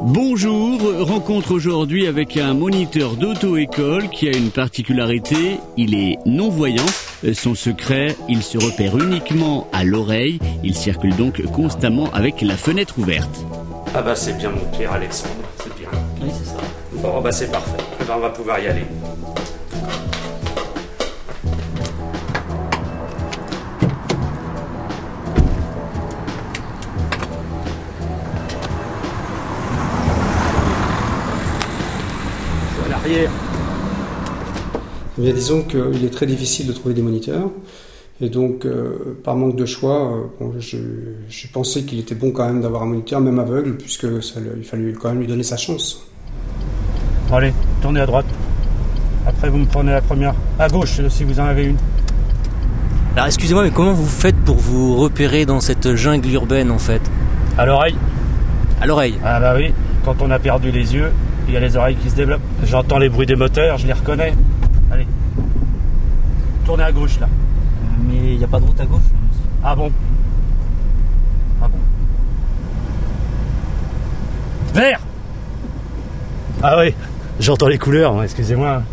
Bonjour, rencontre aujourd'hui avec un moniteur d'auto-école qui a une particularité, il est non-voyant. Son secret, il se repère uniquement à l'oreille, il circule donc constamment avec la fenêtre ouverte. Ah bah c'est bien mon Pierre Alexandre, c'est bien. Oui, c'est ça. Bon bah c'est parfait, on va pouvoir y aller. L'arrière. Eh bien, disons qu'il est très difficile de trouver des moniteurs. Et donc, par manque de choix, j'ai pensé qu'il était bon quand même d'avoir un moniteur, même aveugle, puisque il fallait quand même lui donner sa chance. Bon, allez, tournez à droite. Après, vous me prenez la première à gauche, si vous en avez une. Alors excusez-moi, mais comment vous faites pour vous repérer dans cette jungle urbaine en fait? À l'oreille. À l'oreille? Ah bah oui, quand on a perdu les yeux, il y a les oreilles qui se développent. J'entends les bruits des moteurs, je les reconnais. Allez, tournez à gauche là. Mais il n'y a pas de route à gauche. Ah bon? Ah bon? Vert! Ah oui, j'entends les couleurs, excusez-moi.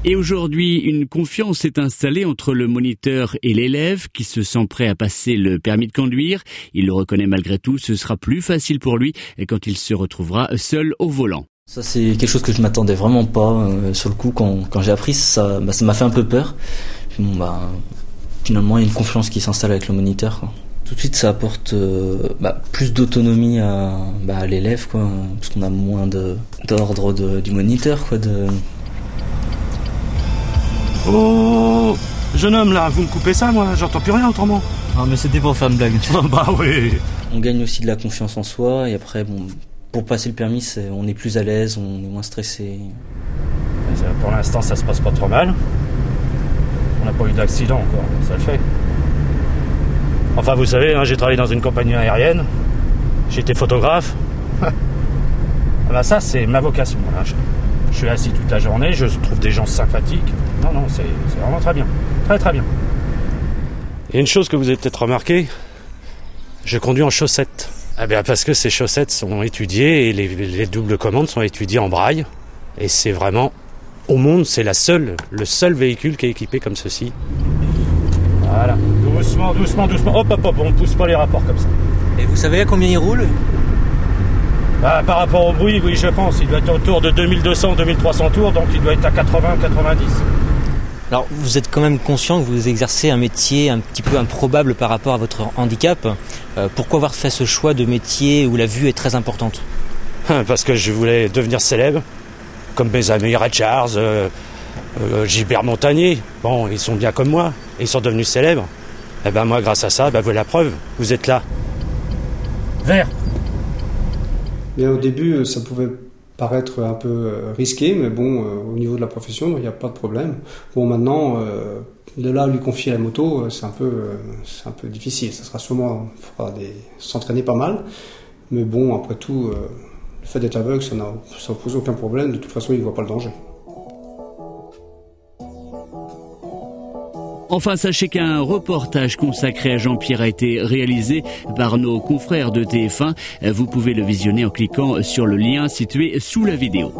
Et aujourd'hui, une confiance s'est installée entre le moniteur et l'élève qui se sent prêt à passer le permis de conduire. Il le reconnaît malgré tout, ce sera plus facile pour lui quand il se retrouvera seul au volant. Ça c'est quelque chose que je m'attendais vraiment pas. Sur le coup, quand j'ai appris, ça m'a fait un peu peur. Puis bon, finalement, il y a une confiance qui s'installe avec le moniteur, quoi. Tout de suite, ça apporte plus d'autonomie à l'élève, quoi, parce qu'on a moins d'ordre du moniteur, quoi. Oh, jeune homme là, vous me coupez ça, moi, j'entends plus rien autrement. Ah, mais c'était pour faire une blague. Bah oui. On gagne aussi de la confiance en soi, et après, pour passer le permis, on est plus à l'aise, on est moins stressé. Pour l'instant, ça se passe pas trop mal. On n'a pas eu d'accident encore, ça le fait. Enfin, vous savez, j'ai travaillé dans une compagnie aérienne. J'étais photographe. Bah ça, c'est ma vocation. Voilà. Je suis assis toute la journée, je trouve des gens sympathiques. Non, c'est vraiment très bien. Très très bien. Et une chose que vous avez peut-être remarqué, je conduis en chaussettes. Ah bien parce que ces chaussettes sont étudiées et les doubles commandes sont étudiées en braille. Et c'est vraiment, au monde, c'est le seul véhicule qui est équipé comme ceci. Voilà, doucement, doucement, doucement. Hop, on ne pousse pas les rapports comme ça. Et vous savez à combien il roule? Par rapport au bruit, oui, je pense. Il doit être autour de 2200-2300 tours, donc il doit être à 80-90. Alors, vous êtes quand même conscient que vous exercez un métier un petit peu improbable par rapport à votre handicap. Pourquoi avoir fait ce choix de métier où la vue est très importante? Parce que je voulais devenir célèbre, comme mes amis Ray Charles, Gilbert Montagnier. Bon, ils sont bien comme moi, ils sont devenus célèbres. Et ben moi, grâce à ça, voilà la preuve, vous êtes là. Vert. Bien, au début, ça pouvait paraître un peu risqué, mais bon, au niveau de la profession, il n'y a pas de problème. Bon, maintenant, de là à lui confier la moto, c'est un peu difficile. Ça sera sûrement, s'entraîner pas mal, mais bon, après tout, le fait d'être aveugle, ça ne pose aucun problème. De toute façon, il ne voit pas le danger. Enfin, sachez qu'un reportage consacré à Jean-Pierre a été réalisé par nos confrères de TF1. Vous pouvez le visionner en cliquant sur le lien situé sous la vidéo.